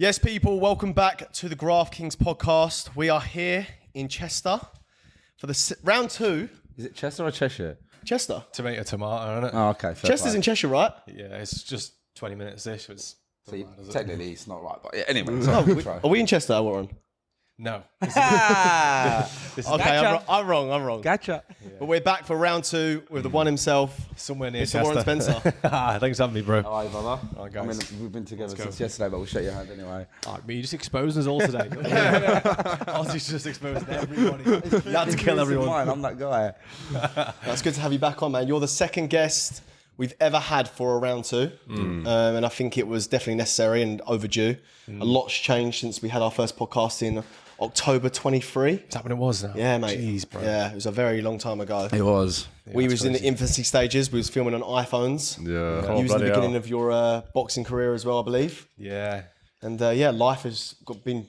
Yes, people, welcome back to the Graft Kings podcast. We are here in Chester for the round two. Is it Chester or Cheshire? Chester. Tomato, isn't it? Oh, okay. Chester's in Cheshire, right? Yeah, it's just 20 minutes-ish. So technically, it's not right, but yeah, anyway. Are we in Chester, Warren? No. Okay, I'm wrong. Gotcha. Yeah. But we're back for round two with the one himself, Somewhere near Mr. Chester. Warren Spencer. Thanks for having me, bro. Hi, brother. All right, guys. I mean, we've been together since yesterday, but we'll shake your hand anyway. All right, but you just exposed us all today. Ozzy's just exposed everybody. You had to kill everyone. I'm that guy. It's good to have you back on, man. You're the second guest we've ever had for a round two. And I think it was definitely necessary and overdue. A lot's changed since we had our first podcast in October 23. Is that when it was now? Yeah, mate. Jeez, bro. Yeah, it was a very long time ago. It was. We was in the infancy stages. We was filming on iPhones. Yeah. You was in the beginning of your boxing career as well, I believe. Yeah. And life has been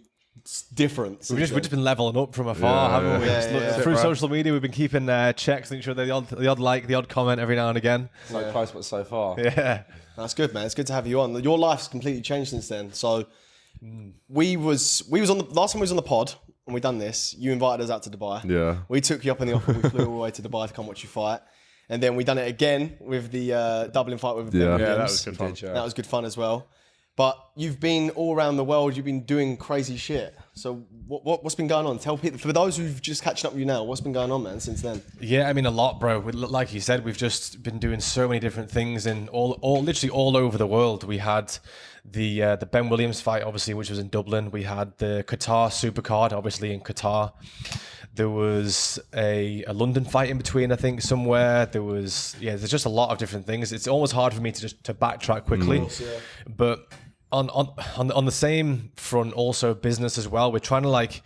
different. We've just been leveling up from afar, haven't we? Through social media, we've been keeping checks, making sure that the odd like, the odd comment every now and again. So close, but so far. Yeah. That's good, man. It's good to have you on. Your life's completely changed since then. So we was on the last time we was on the pod and we done this. You invited us out to Dubai. Yeah. We took you up in the offer. We flew all the way to Dubai to come watch you fight. And then we done it again with the doubling fight with Ben Williams. Yeah, that was good fun. That was good fun as well. But you've been all around the world. You've been doing crazy shit. So what's been going on? Tell people, for those who've just catching up with you now, what's been going on, man, since then? Yeah, I mean, a lot, bro. Like you said, we've just been doing so many different things in literally all over the world. We had the Ben Williams fight, obviously, which was in Dublin. We had the Qatar Supercard, obviously, in Qatar. There was a London fight in between, I think, somewhere. There's just a lot of different things. It's almost hard for me to backtrack quickly. But on the same front, also business as well. We're trying to like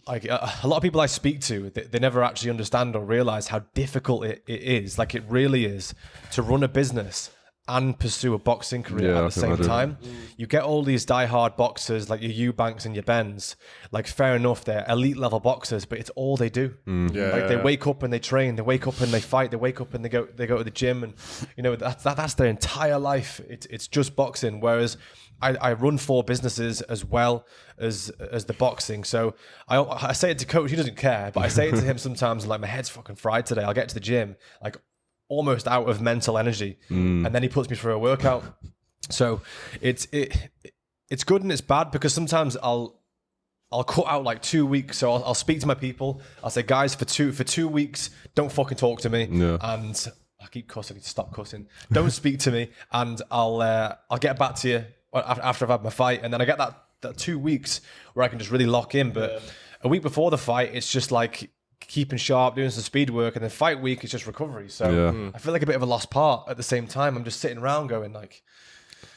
a lot of people I speak to, they never actually understand or realize how difficult it is. Like, it really is to run a business and pursue a boxing career at the same time. You get all these diehard boxers like your Eubanks and your Bens. Like, fair enough, they're elite level boxers, but it's all they do. They wake up and they train. They wake up and they fight. They wake up and they go to the gym, and that's their entire life. It's just boxing. Whereas I run 4 businesses as well as the boxing. So I say it to coach. He doesn't care, but I say it to him sometimes. Like, my head's fucking fried today. I'll get to the gym like almost out of mental energy, and then he puts me through a workout. So it's good and it's bad, because sometimes I'll cut out like 2 weeks. So I'll speak to my people. I'll say, guys, for 2 weeks, don't fucking talk to me. And I keep cussing. I need to stop cussing. Don't speak to me, and I'll get back to you after I've had my fight. And then I get that 2 weeks where I can just really lock in. But a week before the fight, it's just like keeping sharp, doing some speed work, and then fight week is just recovery. So I feel like a bit of a lost part. At the same time, I'm just sitting around going like,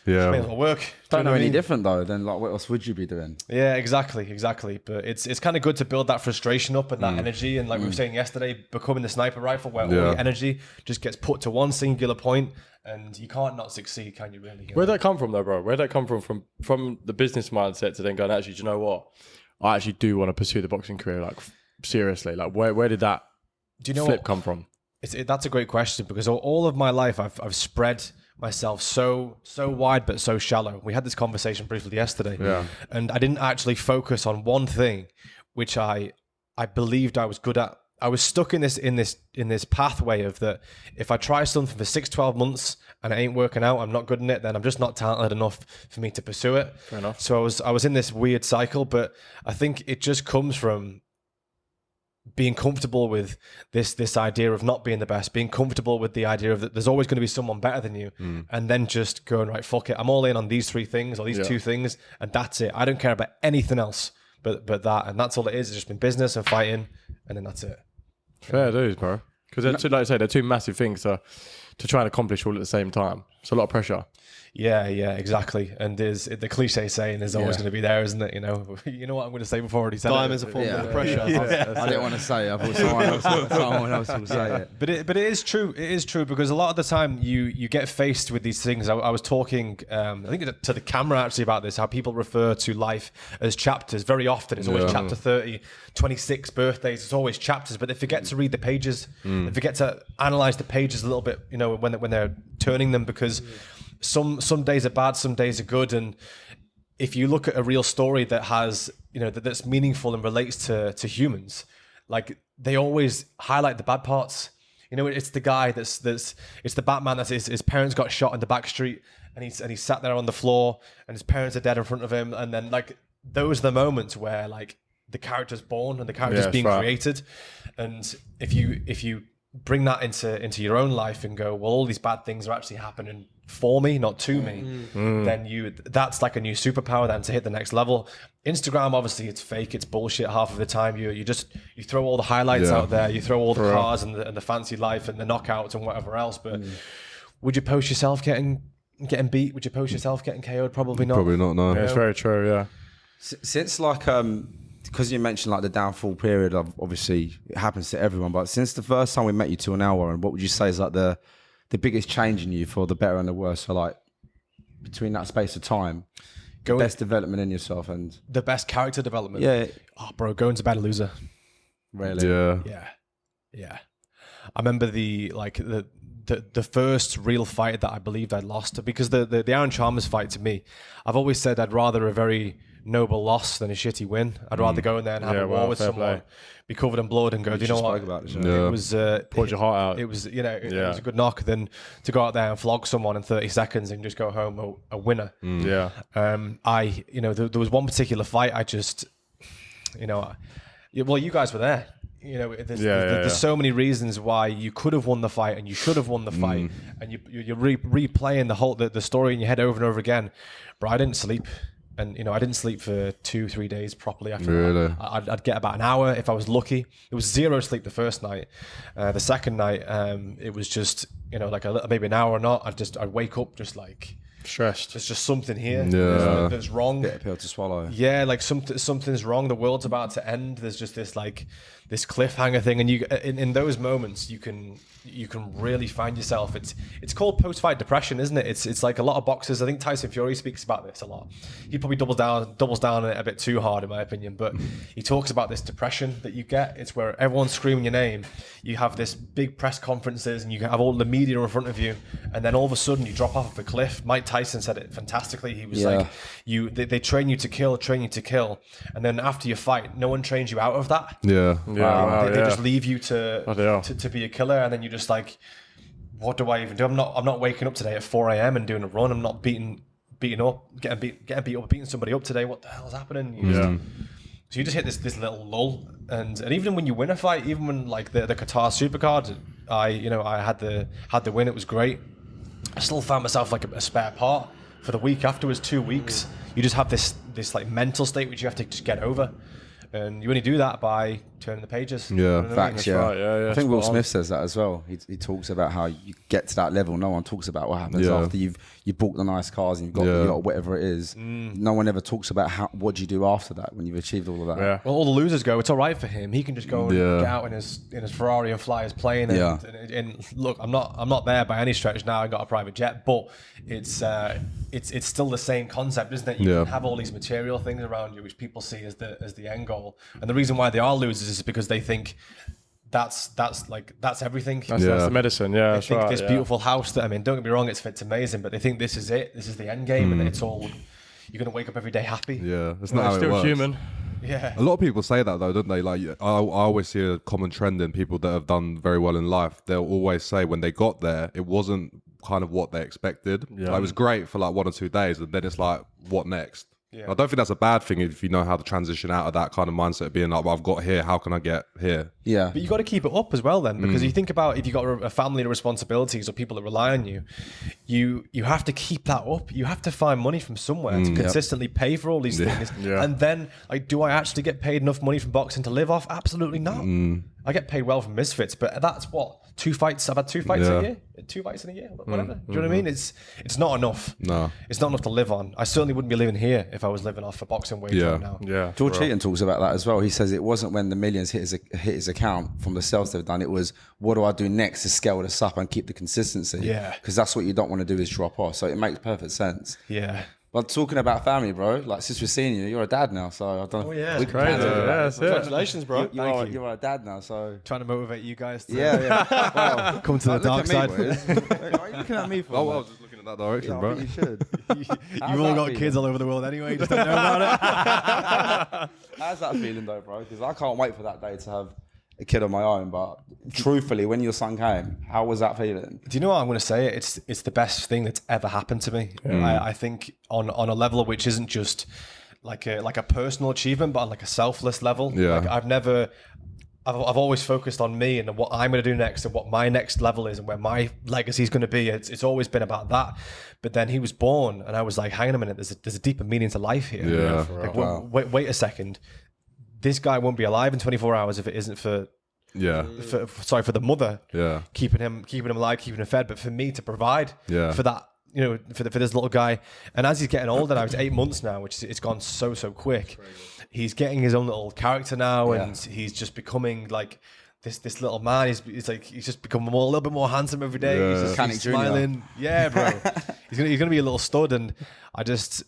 may as well work. Don't know any different though. Then like, what else would you be doing? Yeah, exactly. But it's kind of good to build that frustration up and that energy. And like we were saying yesterday, becoming the sniper rifle, where all the energy just gets put to one singular point, and you can't not succeed, can you really? Where'd that come from though, bro? Where'd that come from the business mindset to then going, actually, do you know what? I actually do want to pursue the boxing career, like, seriously. Like, where did that flip come from? That's a great question, because all of my life I've spread myself so wide but so shallow. We had this conversation briefly yesterday, and I didn't actually focus on one thing, which I believed I was good at. I was stuck in this pathway of that. If I try something for 6-12 months and it ain't working out, I'm not good in it, then I'm just not talented enough for me to pursue it. Fair enough. So I was in this weird cycle, but I think it just comes from being comfortable with this idea of not being the best, being comfortable with the idea of that there's always going to be someone better than you, and then just going, right, fuck it, I'm all in on these 3 things or these 2 things, and that's it. I don't care about anything else but that, and that's all it is. It's just been business and fighting, and then that's it. Fair dues, bro. Because like I say, they're 2 massive things to try and accomplish all at the same time. It's a lot of pressure. Yeah, exactly. And there's the cliche saying is always going to be there, isn't it? You know what I'm going to say before I already said Time it. is a form of pressure. I didn't want to say it. I thought someone else will say it. But it is true. It is true, because a lot of the time you get faced with these things. I was talking, I think to the camera actually about this, how people refer to life as chapters. Very often it's always chapter 30, 26 birthdays. It's always chapters, but they forget to read the pages. They forget to analyze the pages a little bit, when they're turning them, because some days are bad, some days are good, and if you look at a real story that has, that's meaningful and relates to humans, like they always highlight the bad parts. It's the guy it's the Batman that his parents got shot in the back street, and he's sat there on the floor, and his parents are dead in front of him, and then like those are the moments where like the character's born and the character's being created. And if you bring that into your own life and go, well, all these bad things are actually happening for me, not to me, then that's like a new superpower then to hit the next level. Instagram, obviously, it's fake, it's bullshit half of the time. You throw all the highlights out there, you throw all the cars and the fancy life and the knockouts and whatever else. But would you post yourself getting beat? Would you post yourself getting KO'd? Probably not. Probably not. No, it's very true. Yeah. Since like because you mentioned like the downfall period of, obviously it happens to everyone, but since the first time we met you to an hour, and what would you say is like the biggest change in you for the better and the worse? So like between that space of time, best development in yourself and the best character development. Yeah. Oh, bro, going to bed a loser. Really? Yeah. I remember the first real fight that I believed I'd lost, because the Aaron Chalmers fight, to me, I've always said I'd rather a very noble loss than a shitty win. I'd rather go in there and have a war with someone, be covered in blood, and go, do you know what? It was poured your heart out. It was, it was a good knock, than to go out there and flog someone in 30 seconds and just go home a winner. Yeah. There was one particular fight I just, well, you guys were there. There's so many reasons why you could have won the fight and you should have won the fight, and you're replaying the story in your head over and over again. But I didn't sleep. And, I didn't sleep for 2-3 days properly after that. I'd get about an hour if I was lucky. It was 0 sleep the first night. The second night, it was just, like maybe an hour or not. I'd wake up just like... stressed. There's just something here that's wrong. Bit of pill to swallow. Yeah, like something's wrong. The world's about to end. There's just this cliffhanger thing, and you in those moments you can really find yourself. It's called post-fight depression, isn't it? It's like a lot of boxers. I think Tyson Fury speaks about this a lot. He probably doubles down on it a bit too hard, in my opinion. But he talks about this depression that you get. It's where everyone's screaming your name. You have this big press conferences, and you have all the media in front of you, and then all of a sudden you drop off of a cliff. Mike Tyson said it fantastically. He was like, they train you to kill, and then after your fight, no one trains you out of that. They just leave you to be a killer, and then you're just like, what do I even do? I'm not waking up today at 4 a.m. and doing a run. I'm not beating up, getting beat up, beating somebody up today. What the hell is happening? So you just hit this little lull, and even when you win a fight, even when like the Qatar Supercard, I had the win. It was great. I still found myself like a spare part for the week afterwards. 2 weeks, you just have this like mental state which you have to just get over. And you only do that by turning the pages. Facts. Right, I think Will Smith says that as well. He talks about how you get to that level. No one talks about what happens after you bought the nice cars and you've got whatever it is. No one ever talks about what you do after that when you've achieved all of that. Yeah. Well, all the losers go, it's all right for him. He can just go and get out in his Ferrari and fly his plane. And look, I'm not there by any stretch now. I got a private jet, but it's still the same concept, isn't it? You can have all these material things around you which people see as the end goal. And the reason why they are losers is because they think that's everything. That's the medicine. Yeah, they think this beautiful house that I'm in. Don't get me wrong, it's amazing, but they think this is it. This is the end game, and it's all. You're gonna wake up every day happy. Yeah, it's not how it still works. Human. Yeah. A lot of people say that though, don't they? Like I always see a common trend in people that have done very well in life. They'll always say when they got there, it wasn't kind of what they expected. Like, it was great for like 1 or 2 days, and then it's like, what next? Yeah. I don't think that's a bad thing if you know how to transition out of that kind of mindset of being like, well, I've got here, how can I get here? Yeah. But you got to keep it up as well then, because you think about if you got a family, responsibilities, or people that rely on you, you have to keep that up. You have to find money from somewhere to consistently pay for all these things. Yeah. And then, like, do I actually get paid enough money from boxing to live off? Absolutely not. I get paid well from Misfits, but that's what, 2 fights? I've had 2 fights a year? 2 fights in a year? Whatever. Do you know what I mean? It's not enough. No. It's not enough to live on. I certainly wouldn't be living here if I was living off a boxing wage right now. Yeah. George Heaton talks about that as well. He says it wasn't when the millions hit his account from the sales they've done. It was, what do I do next to scale this up and keep the consistency? Yeah. Because that's what you don't want to do is drop off. So it makes perfect sense. Yeah. But talking about family, bro, like since we're seeing you, you're a dad now. So I don't know. Oh, yeah. We Crazy. can Congratulations, bro. You're a dad now. So Trying to motivate you guys to yeah. Well, come to the dark side. What are you looking at me for? I was just looking in that direction, I bro. think you should. You've all got kids all over the world anyway. You just don't know about it. How's that feeling though, bro? Because I can't wait for that day to have a kid of my own. But truthfully, when your son came, how was that feeling? Do you know what I'm going to say? It's the best thing that's ever happened to me. I think on a level which isn't just like a personal achievement, but on like a selfless level. Yeah. Like I've always focused on me and what I'm going to do next and what my next level is and where my legacy is going to be. It's always been about that. But then he was born and I was like, hang on a minute, there's a deeper meaning to life here. Yeah. Like, wait a second. This guy won't be alive in 24 hours if it isn't for the mother. Yeah. Keeping him alive, keeping him fed, but for me to provide for that, for this little guy. And as he's getting older now, he's 8 months now, which it's gone so quick. He's getting his own little character now, and he's just becoming like this little man. He's just becoming a little bit more handsome every day. Yeah. He's just smiling. Yeah, bro. he's gonna be a little stud, and I just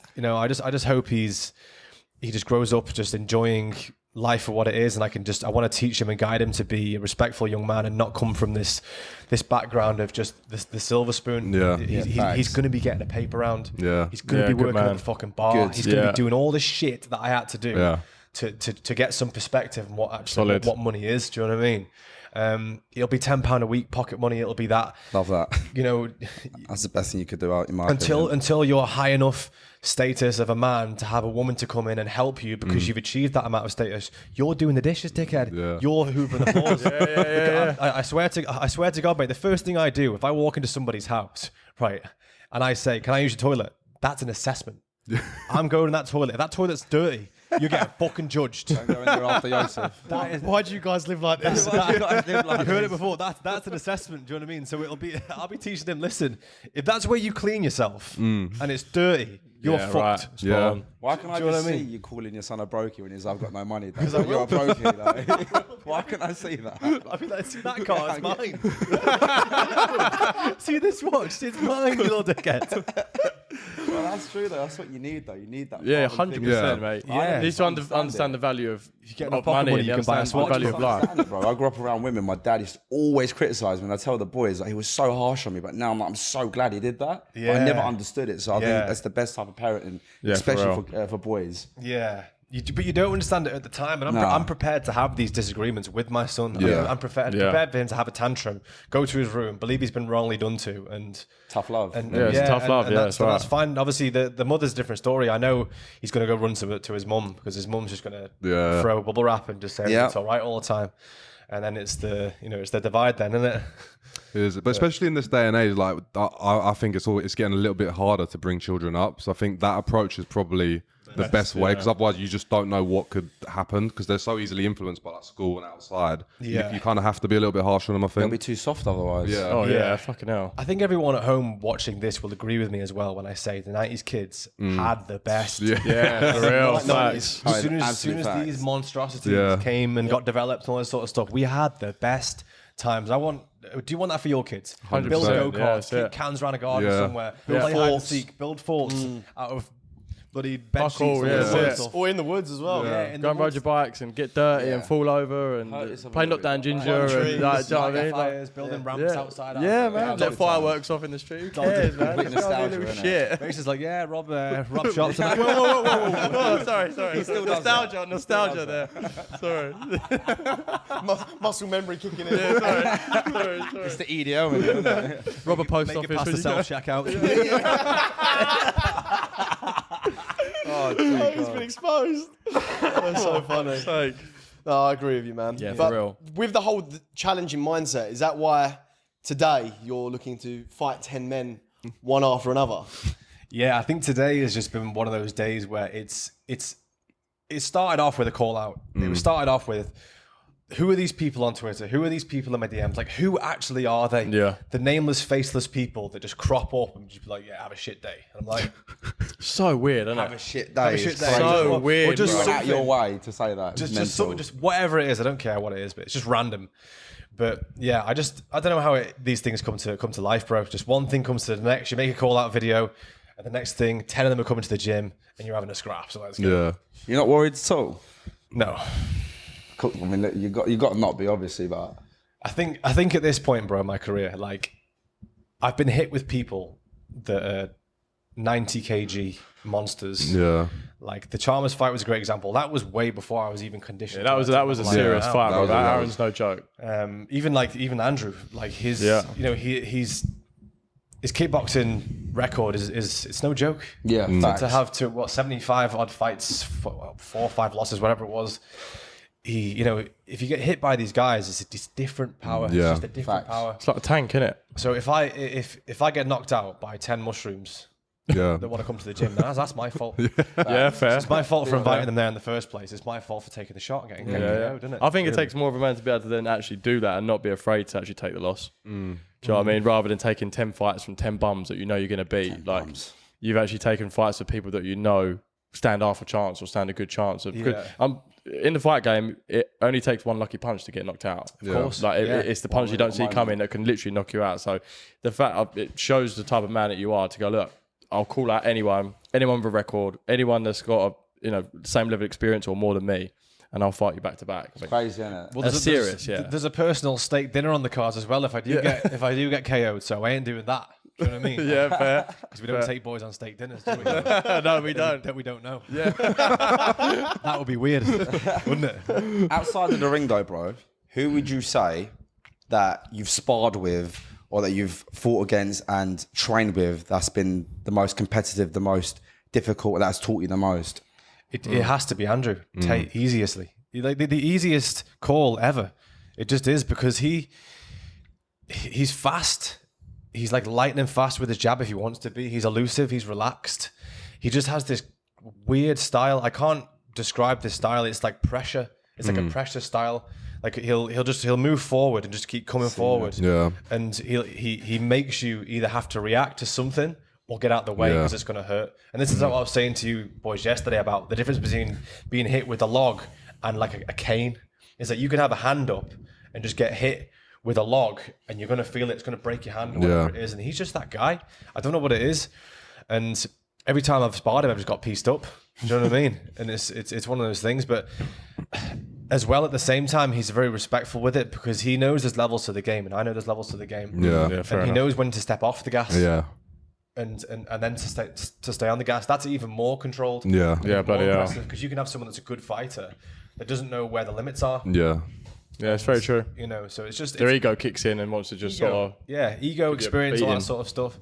hope he just grows up just enjoying life for what it is, and I want to teach him and guide him to be a respectful young man and not come from this background of just the silver spoon. Yeah. He's going to be getting a paper round. Yeah. He's going to be working at the fucking bar. Good. He's going to be doing all the shit that I had to do to get some perspective on what money is. Do you know what I mean? It'll be £10 a week pocket money. It'll be that. Love that. That's the best thing you could do out in my opinion. until you're high enough status of a man to have a woman to come in and help you because you've achieved that amount of status. You're doing the dishes, dickhead. Yeah. You're hoovering the floors. I swear to God, mate, the first thing I do if I walk into somebody's house, right, and I say, "Can I use your toilet?" That's an assessment. I'm going in that toilet. If that toilet's dirty, you're getting fucking judged. Don't go in there after Joseph. Why do you guys live like this? You've heard it before. That's an assessment. Do you know what I mean? So I'll be teaching them. Listen, if that's where you clean yourself and it's dirty, you're fucked. Right. Yeah. Why can I Do you know just what I see mean? you calling your son a brokey when he's I've got no money? Because you're a brokey. Like. Why can't I see that? I mean, like, see that car, it's mine. See this watch, it's mine, you little dickhead. Well, that's true though. That's what you need though. You need that. Yeah, father 100%, figure. mate. Yeah. You need to Understand understand the value of enough pocket money, you can buy a understand the Swatch. value of life. Understand it, bro. I grew up around women. My dad used to always criticize me, and I tell the boys like he was so harsh on me. But now I'm so glad he did that. But I never understood it, so I think that's the best type of parenting, especially for boys. Yeah. But you don't understand it at the time, and I'm prepared to have these disagreements with my son. Yeah. I'm prepared for him to have a tantrum, go to his room, believe he's been wrongly done to, and Tough love. And, Yeah, it's tough love. Yeah, that's fine. Obviously, the mother's a different story. I know he's going to go run to his mum because his mum's just going to throw bubble wrap and just say it's all right all the time, and then it's the divide then, isn't it? It is, but especially in this day and age, like I think it's getting a little bit harder to bring children up. So I think that approach is probably the best way, because otherwise you just don't know what could happen because they're so easily influenced by like school and outside. You kind of have to be a little bit harsh on them, I They'll think. be too soft otherwise. Yeah. Oh yeah, fucking hell. I think everyone at home watching this will agree with me as well when I say the 90s kids had the best. Yeah, for real. Facts. As soon as these monstrosities came and got developed and all this sort of stuff, we had the best times. Do you want that for your kids? 100%, Build go-karts, yeah, kick cans around a garden somewhere, Yeah. play hide and seek, build forts out of bloody bed sheets. all, Or in the woods as well. in Go and ride your bikes and get dirty and fall over and play knockdown ginger and like, do you know what I mean? fires, building ramps outside. Yeah, man. Let fireworks off in the street. Who cares, man? Bit nostalgia, Little innit? shit. Grace like, Rob shops. I'm like, Oh, sorry. Nostalgia there. Sorry. Muscle memory kicking in. Sorry. It's the EDO. Isn't it? Rob a post make it office. past the self checkout. It's been exposed. That's so funny. No, I agree with you, man. Yeah, but for real. with the whole challenging mindset, is that why today you're looking to fight 10 men one after another? Yeah, I think today has just been one of those days where it started off with a call out. It was started off with, who are these people on Twitter? Who are these people in my DMs? Like, who actually are they? Yeah. The nameless, faceless people that just crop up and just be like, have a shit day. And I'm like, So weird, isn't Have a it? shit day. have a shit It's day. crazy. So Or weird, just bro. Go out something. your way to say that. Just whatever it is. I don't care what it is, but it's just random. But yeah, I don't know how these things come to life, bro. Just one thing comes to the next. You make a call out video, and the next thing, 10 of them are coming to the gym, and you're having a scrap. So let's go. Yeah. You're not worried at all. No, Cool. I mean, you got to not be obviously, but I think at this point, bro, in my career, like, I've been hit with people that are 90 kg monsters. Yeah. Like the Chalmers fight was a great example. That was way before I was even conditioned. Yeah, that was a serious fight, bro. That Aaron's no joke. Even Andrew, like his, you know, his kickboxing record is it's no joke. Yeah, To have 75 odd fights, 4 or 5 losses, whatever it was. You know, if you get hit by these guys, it's different power. Yeah. It's just a different power. It's like a tank, isn't it? So if I get knocked out by 10 mushrooms Yeah. that want to come to the gym, then that's my fault. Yeah, fair. It's my fault for inviting them there in the first place. It's my fault for taking the shot and getting KO'd, isn't it? I think it takes more of a man to be able to then actually do that and not be afraid to actually take the loss. Do you know what I mean? Rather than taking 10 fights from 10 bums that you know you're going to beat. Like, you've actually taken fights with people that you know stand half a chance or stand a good chance of. In the fight game, it only takes one lucky punch to get knocked out. Of course. Like, it's the punch you don't see coming that can literally knock you out. So the fact it shows the type of man that you are to go, look, I'll call out anyone with a record, anyone that's got the same level of experience or more than me, and I'll fight you back to back. It's crazy, isn't it? Well, That's serious, yeah. There's a personal steak dinner on the cards as well if I do get KO'd, so I ain't doing that. Do you know what I mean? Yeah, fair. Because we don't take boys on steak dinners, do we? No, we don't. That we don't know. Yeah. That would be weird, wouldn't it? Outside of the ring, though, bro, who would you say that you've sparred with or that you've fought against and trained with that's been the most competitive, the most difficult, that's taught you the most? It has to be Andrew Tate, easiestly. Like the easiest call ever. It just is, because he's fast. He's like lightning fast with his jab if he wants to be. He's elusive. He's relaxed. He just has this weird style. I can't describe this style. It's like pressure. It's like a pressure style. Like he'll move forward and just keep coming forward. Yeah. And he makes you either have to react to something or get out the way because it's going to hurt. And this is what I was saying to you boys yesterday about the difference between being hit with a log and like a cane. Is that you can have a hand up and just get hit with a log and you're going to feel it. It's going to break your hand or whatever it is. And he's just that guy. I don't know what it is. And every time I've sparred him, I've just got pieced up. Do you know what I mean? And it's one of those things. But as well, at the same time, he's very respectful with it because he knows there's levels to the game and I know there's levels to the game. Yeah. And he knows when to step off the gas. Yeah. And then to stay on the gas. That's even more controlled. Yeah. Yeah, bloody hell. Because you can have someone that's a good fighter that doesn't know where the limits are. Yeah. Yeah, it's very true. You know, so it's just... Their ego kicks in and wants to just sort of... Yeah, ego, experience, all that sort of stuff.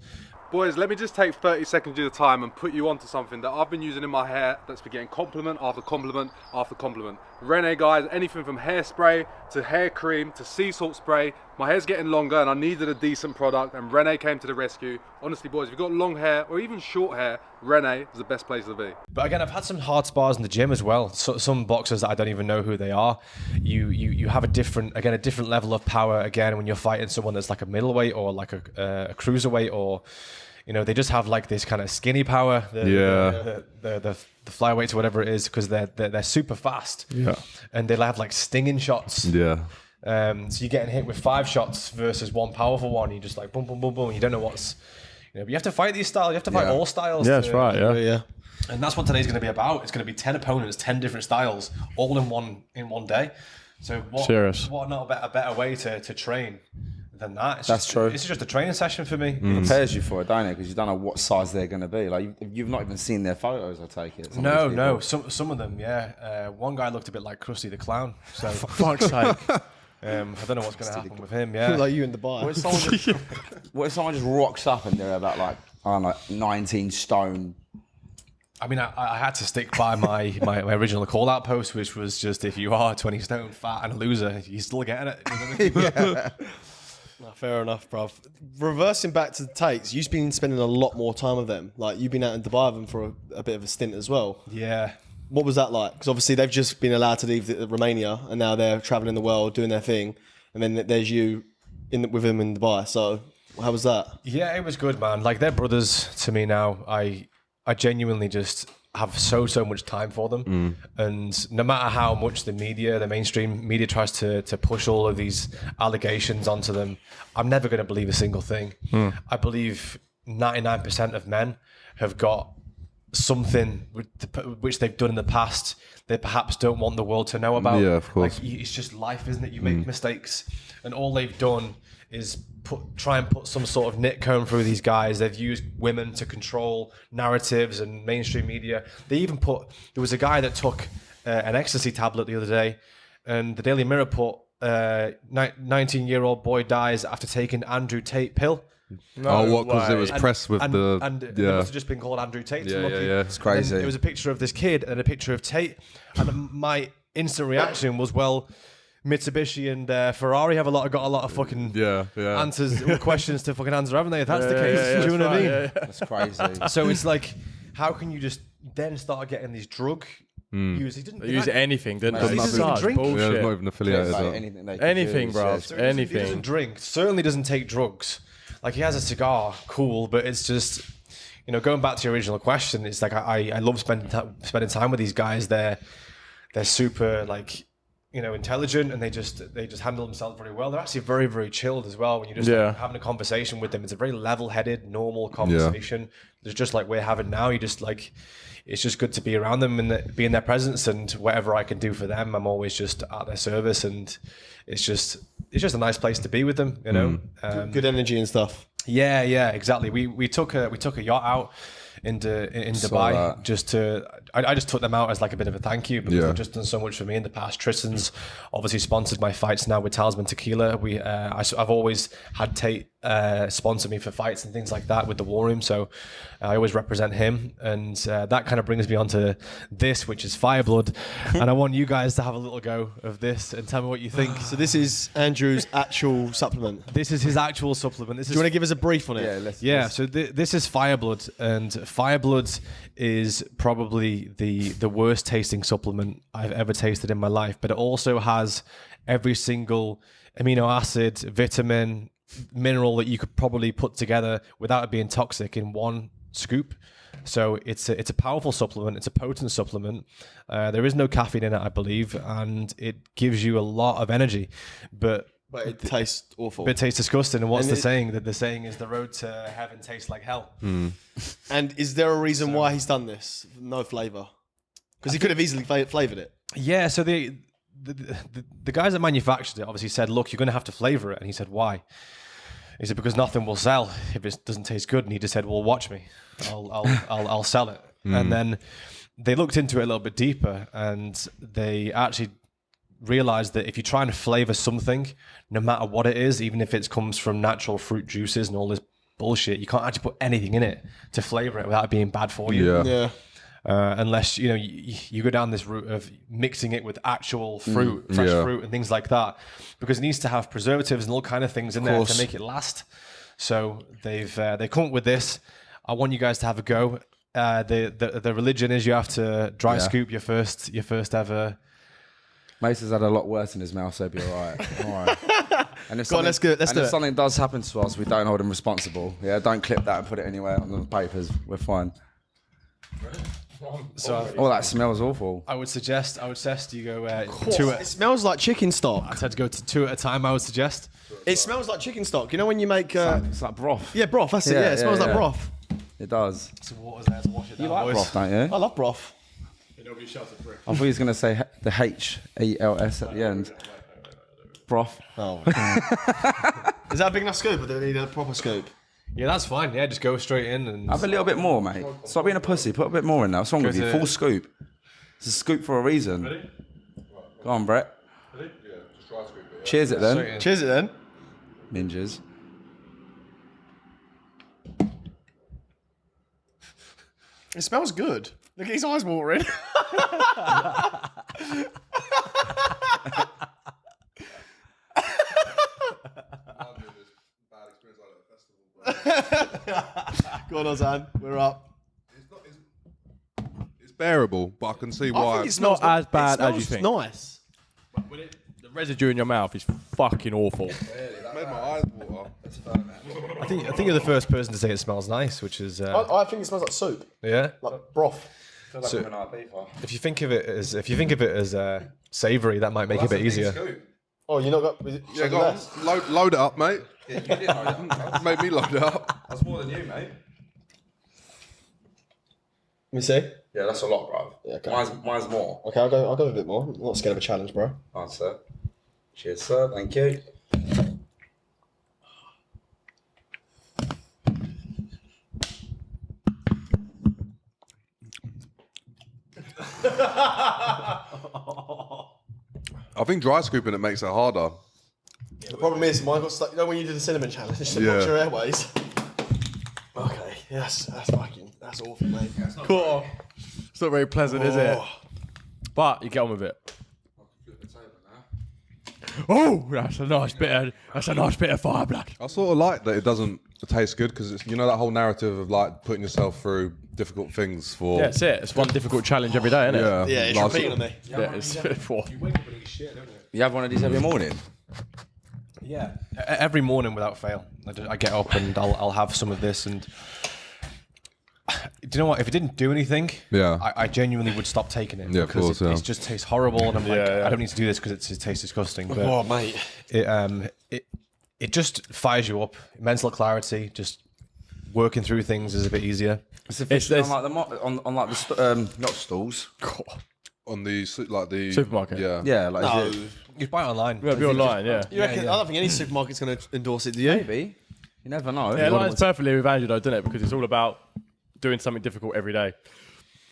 Boys, let me just take 30 seconds of your time and put you onto something that I've been using in my hair that's been getting compliment after compliment after compliment. Rene, guys, anything from hairspray to hair cream to sea salt spray. My hair's getting longer and I needed a decent product and Rene came to the rescue. Honestly, boys, if you've got long hair or even short hair, Rene is the best place to be. But again, I've had some hard spars in the gym as well. So, some boxers that I don't even know who they are. You have a different level of power again when you're fighting someone that's like a middleweight or like a cruiserweight, or you know, they just have like this kind of skinny power. The flyweights or whatever it is, because they're super fast. Yeah, and they have like stinging shots. Yeah. So you're getting hit with 5 shots versus one powerful one. You just like boom, boom, boom, boom. You don't know what's, you know. But you have to fight these styles. You have to fight all styles. Yeah, that's right. Yeah. And that's what today's going to be about. It's going to be 10 opponents, 10 different styles, all in one day. So what not a better way to train than that? That's true. It's just a training session for me. It prepares you for it, don't it? Because you don't know what size they're going to be. Like you've not even seen their photos, I take it. No. Some of them, yeah. One guy looked a bit like Krusty the Clown. So For fuck's sake. I don't know what's going to happen with him. Yeah. Like you in Dubai. What if someone just rocks up and they're about like, I don't know, 19 stone? I mean, I had to stick by my original call-out post, which was just, if you are 20 stone, fat and a loser, you're still getting it. You know what I mean? No, fair enough, bruv. Reversing back to the Tates, you've been spending a lot more time with them. Like, you've been out in Dubai with them for a bit of a stint as well. Yeah. What was that like? Because obviously they've just been allowed to leave Romania and now they're traveling the world doing their thing. And then there's you with them in Dubai. So how was that? Yeah, it was good, man. Like, they're brothers to me now. I genuinely just have so much time for them. And no matter how much the mainstream media tries to push all of these allegations onto them, I'm never going to believe a single thing. I believe 99% of men have got something which they've done in the past they perhaps don't want the world to know about. Yeah, of course. Like, it's just life, isn't it? You make mistakes, and all they've done is try and put some sort of nit comb through these guys. They've used women to control narratives and mainstream media. They even there was a guy that took an ecstasy tablet the other day, and the Daily Mirror put 19-year-old boy dies after taking Andrew Tate pill. What? Because it was pressed with and it must have just been called Andrew Tate. Yeah. It's crazy. And it was a picture of this kid and a picture of Tate, and my instant reaction was, well, Mitsubishi and Ferrari have got a lot of fucking answers, questions to fucking answer, haven't they? If that's the case, do you know what I mean? That's crazy. So it's like, how can you just then start getting these drug use? He didn't use anything, didn't he? Doesn't even drink. Yeah, it's not even affiliated. Anything, bro. So he doesn't drink. Certainly doesn't take drugs. Like, he has a cigar, cool, but it's just, going back to your original question, it's like I love spending time with these guys. They're super, like, intelligent, and they just handle themselves very well. They're actually very, very chilled as well. When you're just having a conversation with them, it's a very level-headed, normal conversation. It's just like we're having now. You just like, it's just good to be around them and be in their presence, and whatever I can do for them, I'm always just at their service, and it's just a nice place to be with them. Good energy and stuff. Yeah, exactly. We took a yacht out in Dubai I just took them out as like a bit of a thank you, because they've just done so much for me in the past. Tristan's obviously sponsored my fights now with Talisman Tequila. I've always had Tate sponsor me for fights and things like that with the War Room, so I always represent him, and that kind of brings me on to this, which is Fireblood, and I want you guys to have a little go of this and tell me what you think. So this is Andrew's actual supplement. This is his actual supplement. Do you want to give us a brief on it? So this is Fireblood, and Fireblood is probably the worst tasting supplement I've ever tasted in my life, but it also has every single amino acid, vitamin, mineral that you could probably put together without it being toxic in one scoop. So it's a powerful supplement. It's a potent supplement. There is no caffeine in it, I believe, and it gives you a lot of energy, but it tastes awful. But it tastes disgusting. And what's the saying? That the saying is, the road to heaven tastes like hell. And is there a reason why he's done this? No flavour? Because he could have easily flavoured it. Yeah, so the guys that manufactured it obviously said, look, you're going to have to flavour it. And he said, why? He said, because nothing will sell if it doesn't taste good. And he just said, well, watch me. I'll sell it. And then they looked into it a little bit deeper, and they actually realized that if you try and flavor something, no matter what it is, even if it comes from natural fruit juices and all this bullshit, you can't actually put anything in it to flavor it without it being bad for you. Unless you go down this route of mixing it with actual fruit, fresh fruit and things like that, because it needs to have preservatives and all kind of things in there to make it last. So they come up with this. I want you guys to have a go. The religion is you have to dry scoop your first ever. Mason's had a lot worse in his mouth, so he'll be all right. All right. And if something does happen to us, we don't hold him responsible. Yeah, don't clip that and put it anywhere on the papers. We're fine. So that smells awful. I would suggest you go It smells like chicken stock. I said to go to 2 at a time. I would suggest. It smells like chicken stock. You know when you make It's like broth. yeah, broth. That's it. Yeah, it smells like broth. It does. Some water's there to wash it down. You like broth, don't you? I love broth. I thought he was going to say the H-E-L-S at the end. Broth. Oh. Is that a big enough scoop, or do they need a proper scoop? Yeah, that's fine. Yeah, just go straight in and Have a little bit more, mate. Stop being a pussy. Put a bit more in there. What's wrong with you? Full scoop. It's a scoop for a reason. Ready? Go on, Brett. Ready? Yeah, just try scoop it. Cheers it then. Cheers it then. Ninjas. It smells good. Look at his eyes watering. Go on, Ozan. We're up. It's bearable, but I can see why. It's not as bad as you It's think. nice. The residue in your mouth is fucking awful. It made my eyes water. I think you're the first person to say it smells nice, which is I think it smells like soup, yeah. like broth. If you think of it as savoury, that might make it a bit easier. Oh, you not got? Yeah, go on. Load it up, mate. Yeah, you did load it up. Make me load it up. That's more than you, mate. Let me see. Yeah, that's a lot, bro. Yeah, okay. Mine's more. Okay, I'll go a bit more. I'm not scared of a challenge, bro. Fine, sir. Cheers, sir. Thank you. I think dry scooping it makes it harder. The problem is, mine got stuck. You know when you did the cinnamon challenge, to Yeah. block your airways. Okay, yes, that's awful, mate. Cool. It's not very pleasant, is it? But you get on with it. Oh, that's a nice bit of fire blood. I sort of like that it doesn't taste good because it's, you know, that whole narrative of like putting yourself through difficult things for. Yeah, that's it. It's one difficult challenge every day, isn't it? Yeah, Yeah, it's like, repeating on me. Yeah, it's four. You have one of these every morning. Yeah, every morning without fail. I get up and I'll have some of this. And do you know what? If it didn't do anything, Yeah. I genuinely would stop taking it. Yeah, of because course, yeah. it just tastes horrible, and I'm like, Yeah, yeah. I don't need to do this because it tastes disgusting. But Oh, mate. it just fires you up. Mental clarity, just working through things is a bit easier. It's efficient it's- on like not stalls. on the Supermarket. Yeah, Yeah, like No. is it- You buy it online. Yeah, be online, yeah. You reckon? I don't think any supermarket's going to endorse it, do you? maybe. You never know. Yeah, it aligns perfectly with Andrew, though, doesn't it? Because it's all about doing something difficult every day,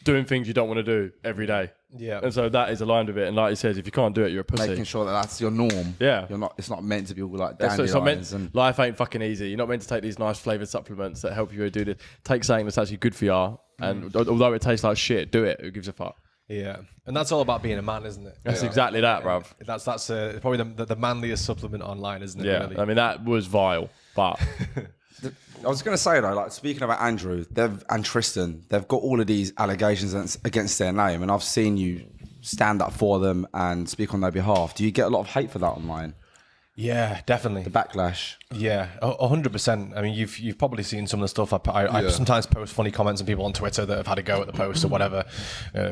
doing things you don't want to do every day. Yeah. And so that is aligned with it. And like he says, if you can't do it, you're a pussy. Making sure that that's your norm. Yeah. You're not. It's not meant to be all like So it's not dandelions meant, and. life ain't fucking easy. You're not meant to take these nice flavoured supplements that help you do this. Take something that's actually good for you. And although it tastes like shit, do it. Who gives a fuck? Yeah, and that's all about being a man, isn't it? That's exactly that, bruv. That's probably the manliest supplement online, isn't it? Yeah. Really? I mean, that was vile. But I was going to say though, like speaking about Andrew, and Tristan, they've got all of these allegations against their name, and I've seen you stand up for them and speak on their behalf. Do you get a lot of hate for that online? Yeah, definitely. The backlash. Yeah, 100%. I mean, you've probably seen some of the stuff. I Yeah. sometimes post funny comments on people on Twitter that have had a go at the post or whatever,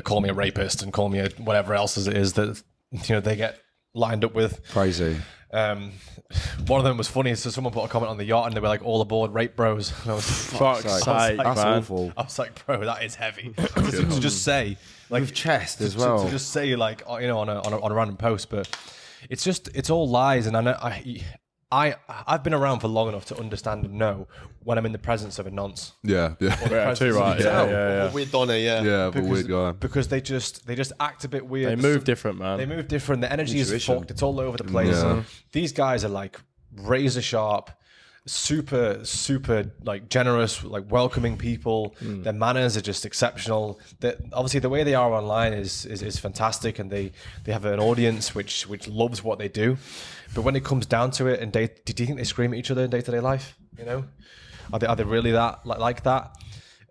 call me a rapist and call me a whatever else as it is that they get lined up with. Crazy. One of them was funny. So someone put a comment on the yacht and they were like, "All aboard, rape bros." And I was, fuck's sake. sake, That's man. awful. I was like, "Bro, that is heavy." to just say, like, With chest as to well. just say, like, on a random post, but it's all lies, and I know I've been around for long enough to understand and know when I'm in the presence of a nonce. yeah. yeah, too right. Yeah. Weird Donna, yeah. Yeah, but weird guy. Because they just act a bit weird. They move different, man. They move different. The energy is Intuition. fucked. It's all over the place. Yeah. These guys are like razor sharp, super like generous, like welcoming people. Their manners are just exceptional. That obviously the way they are online is fantastic, and they have an audience which loves what they do. But when it comes down to it, and do you think they scream at each other in day-to-day life? You know, are they really that like that?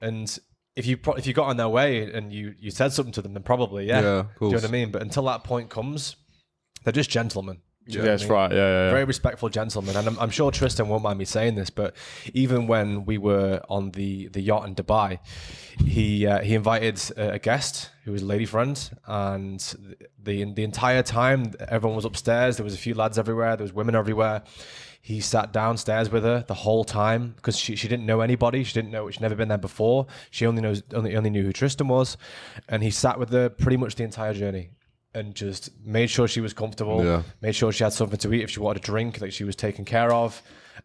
And if you got in their way and you said something to them, then probably Yeah, of Do you know course. what I mean? But until that point comes, they're just gentlemen. Yeah, that's right. Yeah. Very respectful gentlemen. And I'm sure Tristan won't mind me saying this, but even when we were on the yacht in Dubai, he invited a guest who was a lady friend, and the entire time everyone was upstairs. There was a few lads everywhere. There was women everywhere. He sat downstairs with her the whole time because she didn't know anybody. She'd never been there before. She only knew who Tristan was, and he sat with her pretty much the entire journey. And just made sure she was comfortable, Yeah. made sure she had something to eat. If she wanted a drink, that she was taken care of.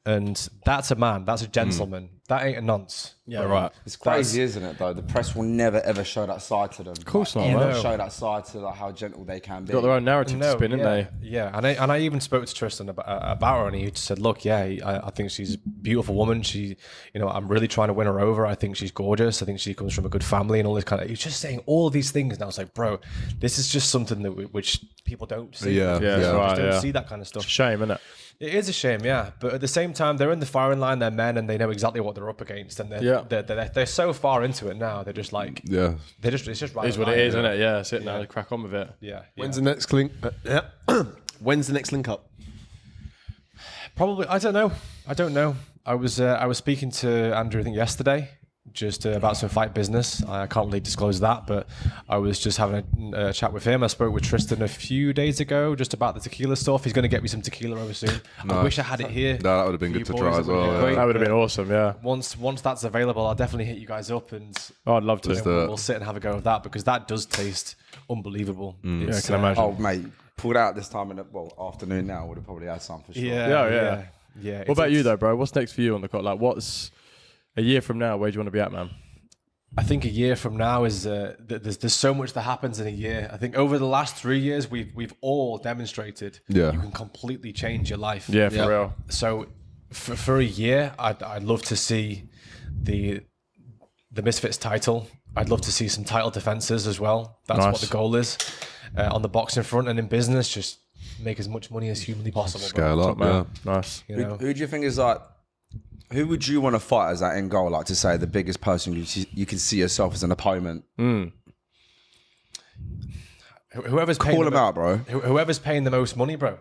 And that's a man, that's a gentleman. That ain't a nonce. Yeah, right. It's crazy, isn't it? Though the press will never ever show that side to them. Of course not, Never man. show that side to like how gentle they can be. Got their own narrative to spin, yeah, didn't Yeah, and I even spoke to Tristan about her, and he just said, "Look, yeah, I think she's a beautiful woman. She, I'm really trying to win her over. I think she's gorgeous. I think she comes from a good family and all this kind of." He's just saying all of these things, and I was like, "Bro, this is just something that which people don't see. Yeah, Yeah, They that's right. just don't Yeah. see that kind of stuff." they? Shame, isn't it? It is a shame, yeah. But at the same time, they're in the firing line. They're men, and they know exactly what they're up against. And they're so far into it now. They're just like, Yeah. it's just right. It is what it is, isn't it? Yeah, sit down and crack on with it. Yeah. When's the next link? When's the next link up? Probably. I don't know. I was speaking to Andrew, I think yesterday, just about some fight business. I can't really disclose that, but I was just having a chat with him. I spoke with Tristan a few days ago just about the tequila stuff. He's going to get me some tequila over soon. I wish I had it here. No, that would have been for good you to try boys. as It would've well. been Yeah. great. That would have been awesome, yeah. Once that's available, I'll definitely hit you guys up, and Oh, I'd love to. we'll sit and have a go of that, because that does taste unbelievable. Yeah, I can imagine. Oh mate, pulled out this time in the afternoon now would have probably had some for sure. Yeah. What about you, though, bro? What's next for you on the clock? Like, what's a year from now? Where do you want to be at, man? I think a year from now is there's so much that happens in a year. I think over the last 3 years we've all demonstrated Yeah. you can completely change your life. Yeah, for real. So for a year, I'd love to see the Misfits title. I'd love to see some title defenses as well. That's what the goal is. On the boxing front and in business, just make as much money as humanly possible. Scale up, Man, nice. You know? Who do you think is like? Who would you want to fight as that end goal? Like to say the biggest person you can see yourself as an opponent. Whoever's paying Call him out, bro. Whoever's paying the most money, bro.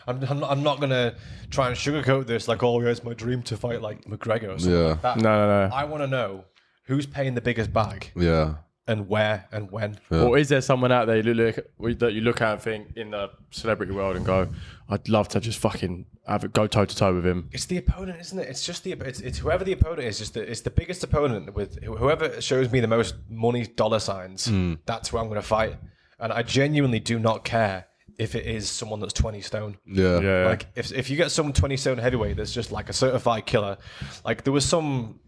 I'm not gonna try and sugarcoat this like, oh yeah, it's my dream to fight like McGregor or something like that. No. I want to know who's paying the biggest bag Yeah. and where and when. Or is there someone out there that you look at and think in the celebrity world and go, I'd love to just fucking go toe to toe with him? It's the opponent, isn't it? It's just it's whoever the opponent is. It's the biggest opponent with whoever shows me the most money dollar signs. That's who I'm going to fight, and I genuinely do not care if it is someone that's 20 stone. Yeah. Like if you get some 20 stone heavyweight that's just like a certified killer, like there was some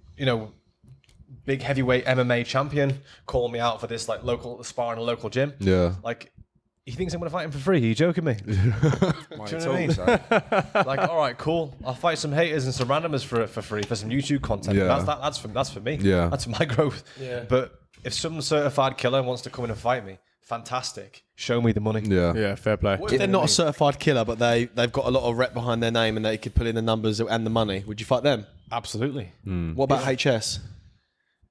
big heavyweight MMA champion calling me out for this like local spar in a local gym. Yeah. Like, he thinks I'm going to fight him for free. Are you joking me? Do you know what I mean? Like, all right, cool. I'll fight some haters and some randomers for free for some YouTube content. Yeah. That's for me. Yeah. That's for my growth. Yeah. But if some certified killer wants to come in and fight me, fantastic. Show me the money. Yeah. Yeah, fair play. What if they're not a certified killer, but they've got a lot of rep behind their name and they could put in the numbers and the money? Would you fight them? Absolutely. What about HS?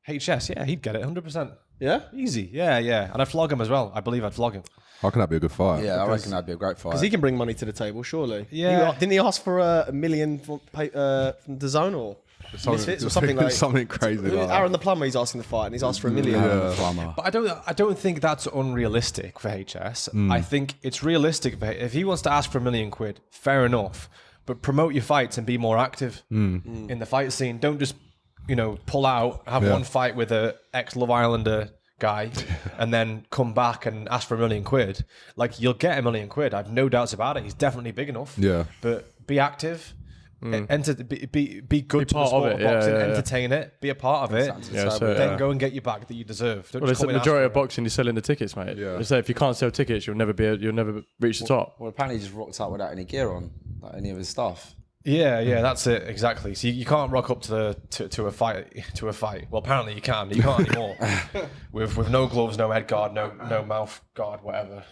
HS, yeah, he'd get it 100%. Yeah? Easy. Yeah. And I'd flog him as well. I believe I'd flog him. How can that be a good fight? Yeah, I reckon that'd be a great fight. Because he can bring money to the table, surely. Yeah. Didn't he ask for $1 million from the zone or Misfits or something like something crazy like that. Aaron the Plumber, he's asking the fight and he's asked for $1 million. But I don't think that's unrealistic for HS. I think it's realistic. If he wants to ask for £1 million, fair enough. But promote your fights and be more active in the fight scene. Don't just pull out, have one fight with a ex-Love Islander guy, and then come back and ask for £1 million. Like, you'll get £1 million. I've no doubts about it. He's definitely big enough. Yeah. But be active. Be good to the part sport of of it, boxing, yeah. entertain it, be a part of it, then go and get your bag that you deserve. Don't Well, just it's the come in majority of asking boxing is selling the tickets, mate. Yeah. They say if you can't sell tickets, you'll never reach the top. Well, apparently he just rocked up without any gear on, like any of his stuff. Yeah, that's it exactly. So you can't rock up to a fight. Well, apparently you can. You can't anymore. with no gloves, no head guard, no mouth guard, whatever.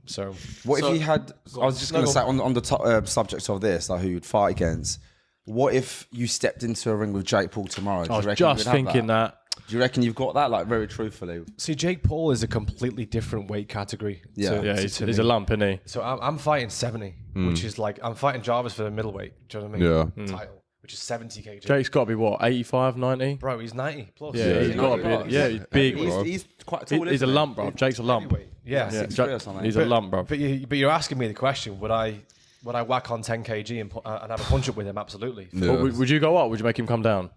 So What if he had? I was just going to say on the subject of this, like who you'd fight against. What if you stepped into a ring with Jake Paul tomorrow? I was just thinking that. Do you reckon you've got that? Like, very truthfully. see, Jake Paul is a completely different weight category. Yeah. Yeah, to he's me. a lump, isn't he? So I'm fighting 70, which is like I'm fighting Jarvis for the middleweight. Do you know what I mean? Title, which is 70 kg. Jake's got to be what, 85, 90? Bro, he's 90 plus. Yeah, he's got to be. Yeah, he's big, bro. He's quite tall. He's a lump, bro. Jake's a lump. Heavyweight. Yeah. Yeah, 6'3" or something. he's a lump, bro. But you're asking me the question: Would I whack on 10 kg and have a punch up with him? Absolutely. Yeah. Well, would you go up? Would you make him come down?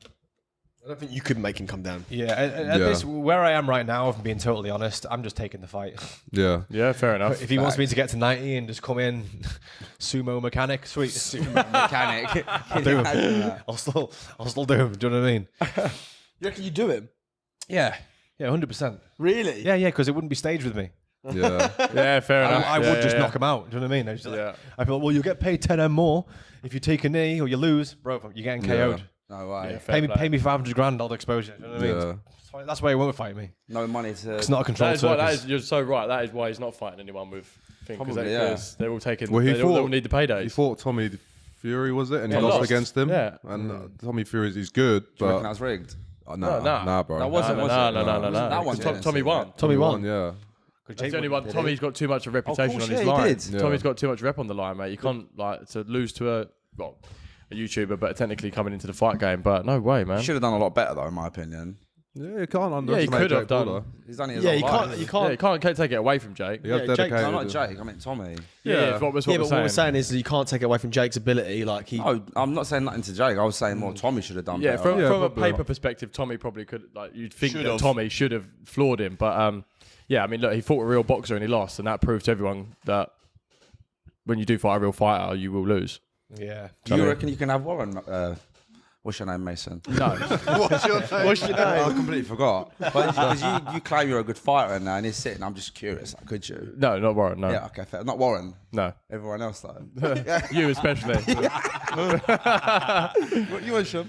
I don't think you could make him come down. Yeah. At this, where I am right now, if I'm being totally honest, I'm just taking the fight. Yeah. Yeah, fair enough. If he wants me to get to 90 and just come in, sumo mechanic, sweet. Sumo mechanic. I'll do him. I'll still do him. Do you know what I mean? You reckon you do him? Yeah. Yeah, 100%. Really? Yeah, because it wouldn't be staged with me. Yeah. Yeah, fair enough. I would just knock him out. Do you know what I mean? I'd be like, well, you'll get paid 10M more if you take a knee or you lose. Bro, you're getting KO'd. No way. Pay me 500 grand, I'll expose you. Do you know what I mean? That's why he won't fight me. No money to. It's not a controlled circus. You're so right. That is why he's not fighting anyone with things. Probably, yeah. They're all taking. Well, they all need the paydays. He fought Tommy Fury, was it? And Yeah, he lost lost. against him. Yeah. And Tommy Fury's he's good, Do you reckon but that was rigged? nah, bro. That wasn't. was it? No. That one. Tommy won. Tommy won. Yeah. That's the only one. Tommy's got too much of a reputation course, on his yeah, he line. did. Yeah. Tommy's got too much rep on the line, mate. You can't to lose to a YouTuber, but technically coming into the fight game. But no way, man. He should have done a lot better, though, in my opinion. Yeah, you can't Yeah, he underestimate could have Jake Paul, done. though. He's done it his Yeah, whole you life. can't. You Yeah, can't. you can't take it away from Jake. He has Yeah, Jake- dedicated. No, not Jake. I meant Tommy. Yeah, that's what Yeah, but what we're we're saying. saying is that you can't take it away from Jake's ability. Like he. Oh, I'm not saying nothing to Jake. I was saying more Tommy should have done Yeah, better. from a probably. paper perspective, Tommy probably could. Like, you'd think Should that have. Tommy should have floored him, but yeah, I mean, look, he fought a real boxer and he lost, and that proved to everyone that when you do fight a real fighter, you will lose. Yeah. Do you reckon you can have Warren? What What's your name, Mason? No. What's your name? What's your name? I completely forgot. Because you claim you're a good fighter now, and he's sitting. I'm just curious. Like, could you? No, not Warren. No. Yeah. Okay. Fair. Not Warren. No. Everyone else though. You especially. You and Shum.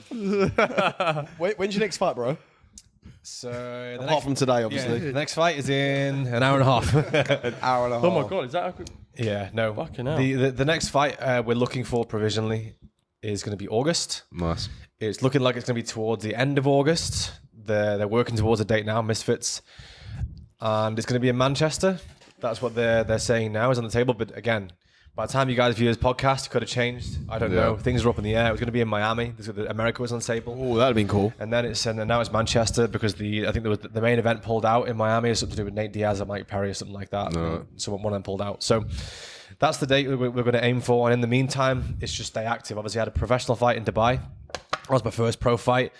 When's your next fight, bro? So the Apart from today, obviously. the next fight is in an hour and a half. An hour and a half. Oh my god, is that? Yeah, no. Fucking hell. The next fight we're looking for provisionally is going to be August. Nice. It's looking like it's going to be towards the end of August. They're working towards a date now, Misfits, and it's going to be in Manchester. That's what they're saying now is on the table. But again, by the time you guys view this podcast, it could have changed. I don't know. Things are up in the air. It was going to be in Miami. America was on the table. Oh, that'd have been cool. And then now it's Manchester because I think there was the main event pulled out in Miami. It's something to do with Nate Diaz or Mike Perry or something like that. No. So one of them pulled out. So that's the date we're going to aim for. And in the meantime, it's just stay active. Obviously, I had a professional fight in Dubai. That was my first pro fight.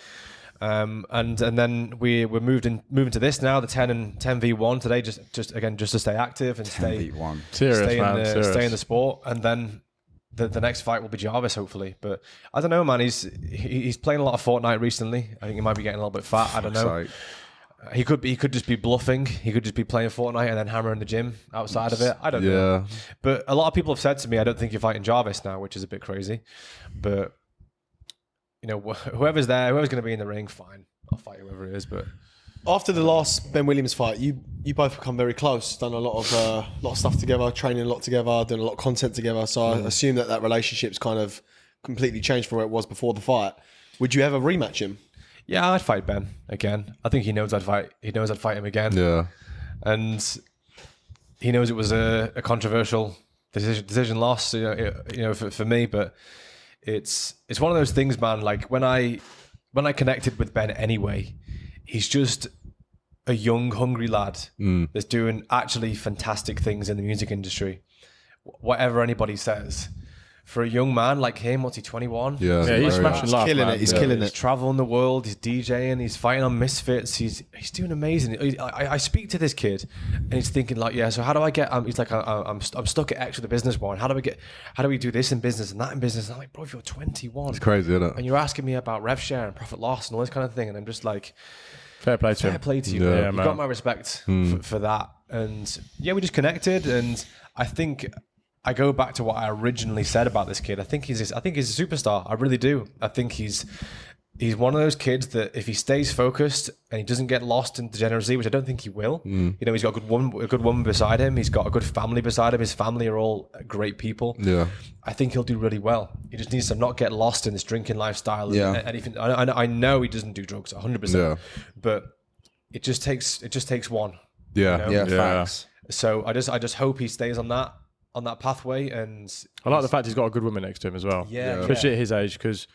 And then we're moving to this now, the 10v1 today, just to stay active and stay 10v1. stay in the sport. And then the next fight will be Jarvis, hopefully. But I don't know, man. He's playing a lot of Fortnite recently. I think he might be getting a little bit fat. I don't know. He could just be bluffing. He could just be playing Fortnite and then hammering the gym outside of it. I don't know. But a lot of people have said to me, I don't think you're fighting Jarvis now, which is a bit crazy. But you know, whoever's going to be in the ring, fine. I'll fight whoever it is. But After the last Ben Williams fight, you both become very close. Done a lot of stuff together, training a lot together, doing a lot of content together. So I assume that relationship's kind of completely changed from where it was before the fight. Would you ever rematch him? yeah, I'd fight Ben again. I think he knows I'd fight. He knows I'd fight him again. Yeah. And he knows it was a controversial decision loss, for me. But it's one of those things, man. Like when I connected with Ben anyway, he's just a young, hungry lad that's doing actually fantastic things in the music industry. Whatever anybody says, for a young man like him, what's he, 21? Yeah, he's smashing life, killing man. it. He's killing He's it. traveling the world. He's DJing. He's fighting on Misfits. He's doing amazing. I speak to this kid, and he's thinking like, yeah. So how do I get? He's like, I'm stuck at X with the business one. How do we do this in business and that in business? And I'm like, bro, if you're 21, It's crazy, isn't it? and you're asking me about rev share and profit loss and all this kind of thing, and I'm just like, Fair play to fair him. play to you. Yeah, Yeah, you man. got my respect for that. And yeah, we just connected, and I think I go back to what I originally said about this kid. I think he's a superstar. I really do. I think he's one of those kids that if he stays focused and he doesn't get lost in degeneracy, which I don't think he will. He's got a good woman beside him. He's got a good family beside him. His family are all great people. Yeah. I think he'll do really well. He just needs to not get lost in this drinking lifestyle. Yeah. And anything. I know he doesn't do drugs 100%. Yeah. But it just takes one. Yeah. Yeah, Yeah. facts. So I just hope he stays on that pathway. And I like the fact he's got a good woman next to him as well. Yeah. Especially at his age, because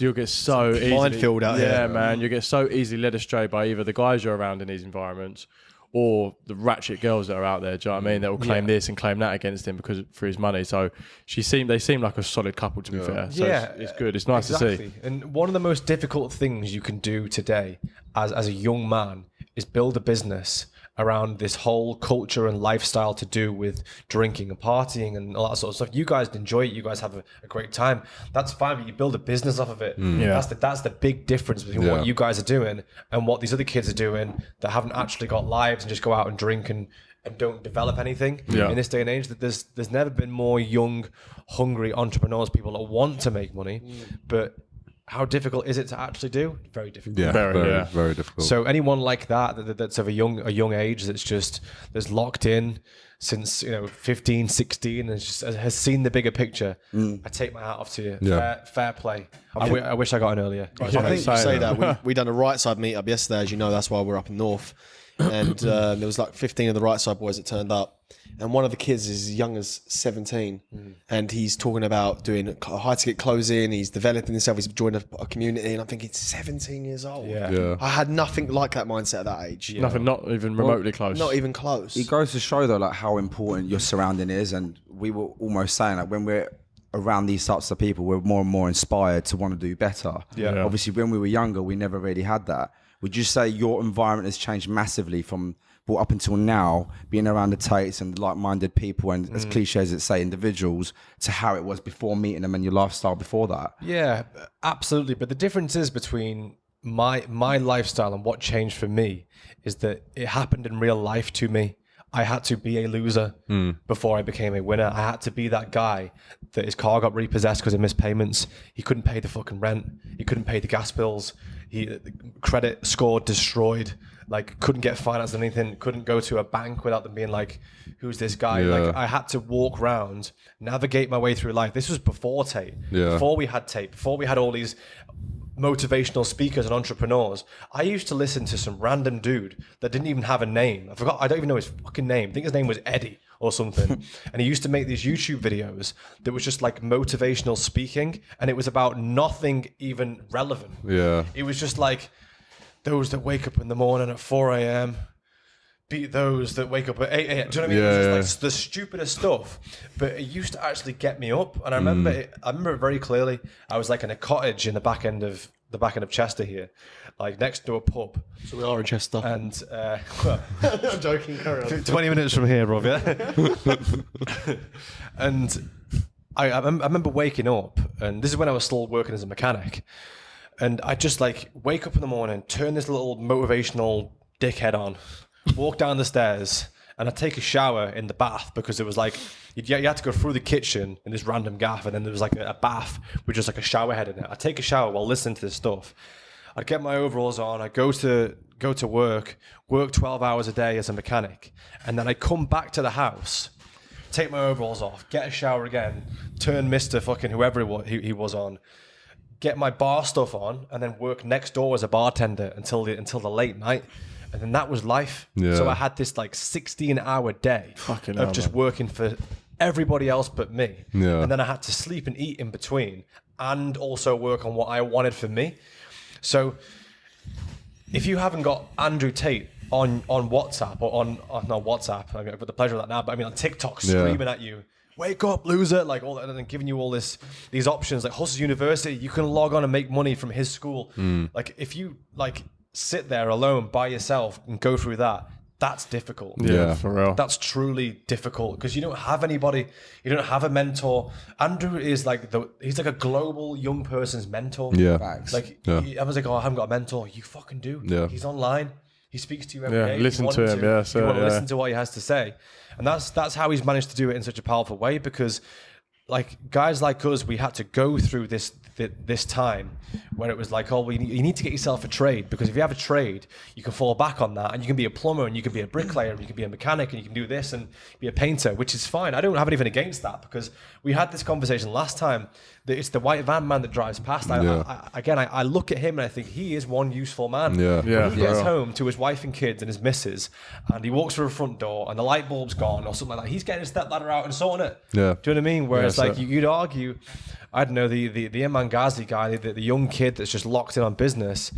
you'll get so easily... minefield out here. Yeah, man. You get so easily led astray by either the guys you're around in these environments or the ratchet girls that are out there, do you know what I mean? That will claim this and claim that against him for his money. So they seem like a solid couple, to be fair. So it's good. It's nice to see. And one of the most difficult things you can do today as a young man is build a business around this whole culture and lifestyle to do with drinking and partying and all that sort of stuff. You guys enjoy it. You guys have a great time. That's fine, but you build a business off of it. Yeah. That's the big difference between what you guys are doing and what these other kids are doing that haven't actually got lives and just go out and drink and don't develop anything. In this day and age, that there's never been more young, hungry entrepreneurs, people that want to make money, but how difficult is it to actually do? Very difficult. Yeah. Very difficult. So anyone like that's of a young age that's locked in since 15, 16 and has seen the bigger picture. I take my hat off to you. Yeah. Fair play. I wish I got in earlier. I think you say that. We done a right side meetup yesterday, as you know. That's why we're up in North. And there was like 15 of the right side boys that turned up. And one of the kids is as young as 17. And he's talking about doing high ticket closing. He's developing himself. He's joined a community. And I'm thinking, 17 years old. Yeah. I had nothing like that mindset at that age. Nothing, not even remotely close. Not even close. It goes to show though, like how important your surrounding is, and we were almost saying like when we're around these types of people, we're more and more inspired to want to do better. Yeah. Obviously, when we were younger, we never really had that. Would you say your environment has changed massively from up until now, being around the Tates and like-minded people and as cliche as it say, individuals, to how it was before meeting them and your lifestyle before that? Yeah, absolutely. But the difference is between my lifestyle and what changed for me is that it happened in real life to me. I had to be a loser before I became a winner. I had to be that guy that his car got repossessed because of missed payments. He couldn't pay the fucking rent. He couldn't pay the gas bills. Credit score destroyed. Like, couldn't get financed on anything. Couldn't go to a bank without them being like, who's this guy? Yeah. Like, I had to walk around, navigate my way through life. This was before Tate. Yeah. Before we had Tate. Before we had all these motivational speakers and entrepreneurs. I used to listen to some random dude that didn't even have a name. I don't even know his fucking name. I think his name was Eddie or something. And he used to make these YouTube videos that was just like motivational speaking, and it was about nothing even relevant. Yeah. It was just like, those that wake up in the morning at 4 a.m. beat those that wake up at 8 a.m. Do you know what I mean? Yeah, It was yeah. just like the stupidest stuff, but it used to actually get me up. And I remember it very clearly. I was like in a cottage in the back end of Chester here, like next to a pub. So we are in Chester. And I'm joking, carry on. 20 minutes from here, Rob, yeah? And I remember waking up, and this is when I was still working as a mechanic, and I just like wake up in the morning, turn this little motivational dickhead on, walk down the stairs, and I take a shower in the bath, because it was like, you had to go through the kitchen in this random gaff, and then there was like a bath with just like a shower head in it. I take a shower while listening to this stuff. I'd get my overalls on, I go to work 12 hours a day as a mechanic, and then I come back to the house, take my overalls off, get a shower again, turn Mr. fucking whoever he was on, get my bar stuff on, and then work next door as a bartender until the late night. And then that was life. Yeah. So I had this like 16-hour day Fucking of hell, just man. working for everybody else but me. Yeah. And then I had to sleep and eat in between, and also work on what I wanted for me. So if you haven't got Andrew Tate on WhatsApp or on not WhatsApp, I mean, I've got the pleasure of that now, but I mean on TikTok screaming at you, wake up, loser, like all that, and then giving you all these options like Hustle's University, you can log on and make money from his school. Like if you like sit there alone by yourself and go through that, that's difficult. Yeah. for real. That's truly difficult, because you don't have anybody, you don't have a mentor. Andrew is like he's like a global young person's mentor. Yeah. Facts. Like Yeah. everyone's like, oh, I haven't got a mentor. You fucking do. Yeah. He's online. He speaks to you every Yeah, day. If you listen want to him, yeah, so, you want to yeah. listen to what he has to say, and that's how he's managed to do it in such a powerful way. Because like guys like us, we had to go through this time where it was like, oh, you need to get yourself a trade, because if you have a trade, you can fall back on that, and you can be a plumber, and you can be a bricklayer, and you can be a mechanic, and you can do this and be a painter, which is fine. I don't have anything against that, because we had this conversation last time that it's the white van man that drives past. I look at him and I think he is one useful man. Yeah. Yeah, When he for gets real. home to his wife and kids and his missus, and he walks through a front door and the light bulb's gone or something like that, he's getting a step ladder out and sorting it. Yeah. Do you know what I mean? Whereas Yeah, like so- you'd argue, I don't know, the Imran Ghazi guy, the young kid that's just locked in on business,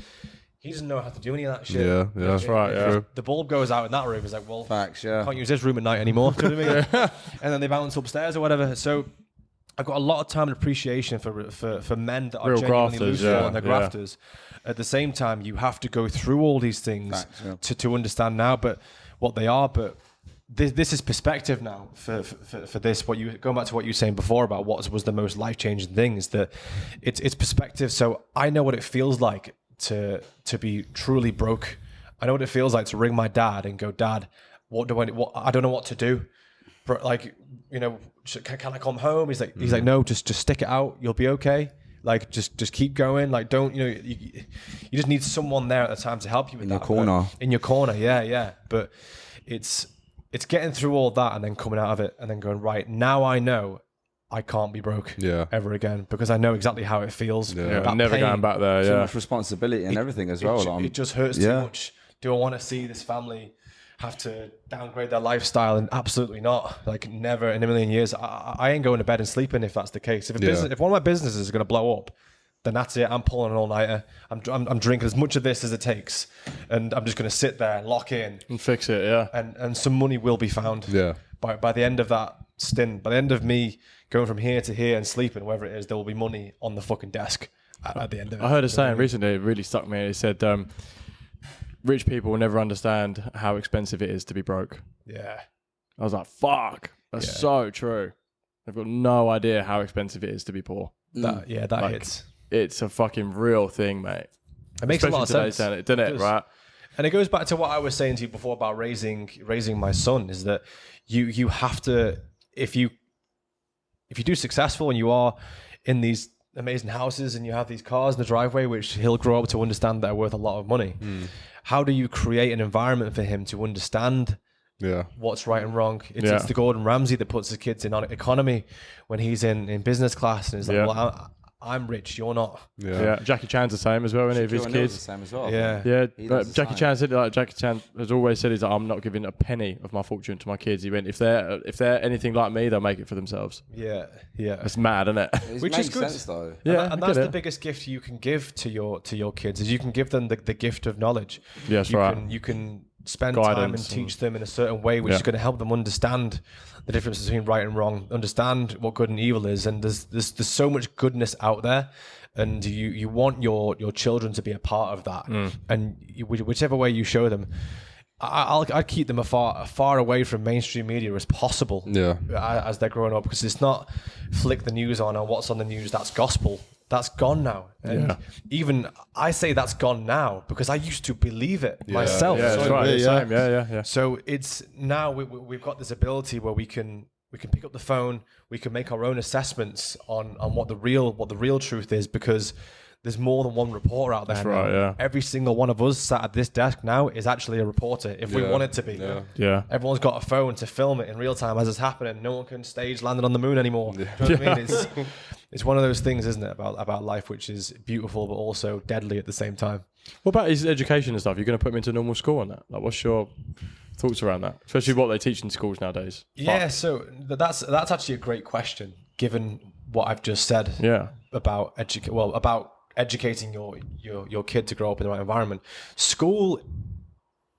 he doesn't know how to do any of that shit. Yeah, yeah. That's right, yeah. True. The bulb goes out in that room. It's like, well, Facts, yeah. can't use this room at night anymore. Do you know what I mean? And then they bounce upstairs or whatever. So I've got a lot of time and appreciation for men that are Real genuinely grafters, loose yeah, and they're yeah. grafters. At the same time, you have to go through all these things Facts, yeah. to understand now, but what they are. But this is perspective now for this. Going back to what you were saying before about what was the most life-changing thing, is that it's perspective. So I know what it feels like to be truly broke. I know what it feels like to ring my dad and go, Dad, I don't know what to do. Like, you know, can I come home? He's like, no, just stick it out. You'll be okay. Like, just keep going. Like, don't, you know, you just need someone there at the time to help you with that. In your corner. Yeah. But it's getting through all that and then coming out of it and then going, right, now I know I can't be broke ever again, because I know exactly how it feels. Yeah. That Never pain. going back there. Too Yeah. much responsibility and everything as well. It just hurts too much. Do I want to see this family have to downgrade their lifestyle? And absolutely not. Like, never in a million years. I ain't going to bed and sleeping if that's the case. If one of my businesses is going to blow up, then that's it. I'm pulling an all-nighter. I'm drinking as much of this as it takes, and I'm just going to sit there, lock in, And fix it, yeah. and some money will be found. Yeah. By the end of that stint. By the end of me going from here to here and sleeping, wherever it is, there will be money on the fucking desk at the end of it. I heard a saying recently, it really stuck me. It said, rich people will never understand how expensive it is to be broke. Yeah. I was like, fuck, that's so true. They've got no idea how expensive it is to be poor. That hits. It's a fucking real thing, mate. It makes a lot of sense. Doesn't it, right? And it goes back to what I was saying to you before about raising my son, is that you have to, if you do successful and you are in these amazing houses and you have these cars in the driveway, which he'll grow up to understand that are worth a lot of money. How do you create an environment for him to understand what's right and wrong? It's the Gordon Ramsay that puts his kids in on economy when he's in business class, and he's like, well, I'm rich, you're not. Yeah. Jackie Chan's the same as well, isn't he? Of his kids. The same as well. Yeah. But Jackie Chan said, Jackie Chan has always said, he's like, I'm not giving a penny of my fortune to my kids. He went, if they're anything like me, they'll make it for themselves. Yeah. It's mad, isn't it? Which is good. Sense, though. Yeah, and that's the biggest gift you can give to your kids, is you can give them the gift of knowledge. Yeah, that's right. You can spend Guidance time and teach them in a certain way, which is going to help them understand the difference between right and wrong, understand what good and evil is. And there's so much goodness out there, and you want your children to be a part of that. And whichever way you show them, I'd keep them far away from mainstream media as possible. As they're growing up, because it's not flick the news on or what's on the news. That's gospel. That's gone now. And even I say that's gone now because I used to believe it myself. Yeah, that's right. Same. Yeah. So it's now we've got this ability where we can pick up the phone, we can make our own assessments on what the real truth is, because there's more than one reporter out there. That's right, yeah. Every single one of us sat at this desk now is actually a reporter if we wanted to be. Yeah. Everyone's got a phone to film it in real time as it's happening. No one can stage landing on the moon anymore. Do you know what I mean? It's one of those things, isn't it, about life, which is beautiful but also deadly at the same time. What about his education and stuff? You're going to put him into normal school on that? Like, what's your thoughts around that? Especially what they teach in schools nowadays. Yeah, so that's actually a great question, given what I've just said. Yeah. About educating your kid to grow up in the right environment. School,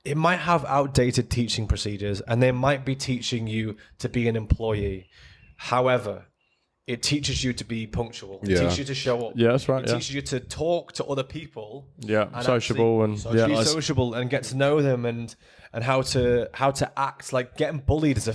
it might have outdated teaching procedures, and they might be teaching you to be an employee. However, it teaches you to be punctual. It teaches you to show up. Yeah, that's right. It teaches you to talk to other people. Yeah, sociable and sociable and get to know them and how to act. Like, getting bullied is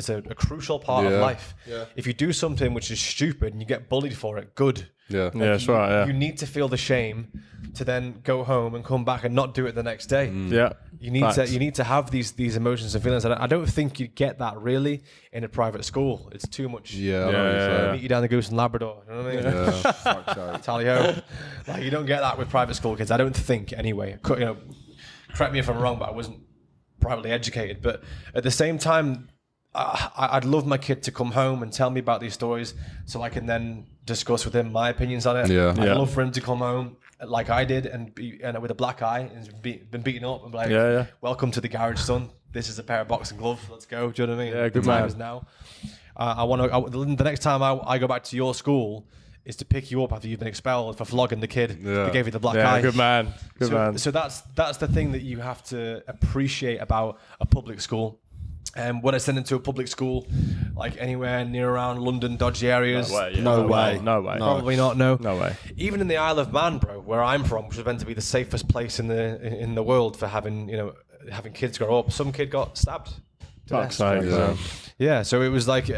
a crucial part of life. Yeah. If you do something which is stupid and you get bullied for it, good. Yeah, that's right. Yeah. You need to feel the shame to then go home and come back and not do it the next day. Yeah. You need to have these emotions and feelings. I don't think you get that really in a private school. It's too much. Meet you down the Goose and Labrador. You know what I mean? Yeah. Tally-ho. Like, you don't get that with private school kids. I don't think, anyway. Correct me if I'm wrong, but I wasn't privately educated. But at the same time, I'd love my kid to come home and tell me about these stories so I can then discuss with him my opinions on it. I'd love for him to come home like I did and with a black eye and been beaten up and be like, welcome to the garage, son. This is a pair of boxing gloves. Let's go. Do you know what I mean? Yeah, good the time man. is now. The next time I go back to your school is to pick you up after you've been expelled for flogging the kid that gave you the black eye. Good man. Good man. So that's the thing that you have to appreciate about a public school. And when I send them to a public school, like anywhere near around London, dodgy areas, No way. Probably not. No way. Even in the Isle of Man, bro, where I'm from, which was meant to be the safest place in the world for having kids grow up, some kid got stabbed. Fuck's sake. Yeah. So it was like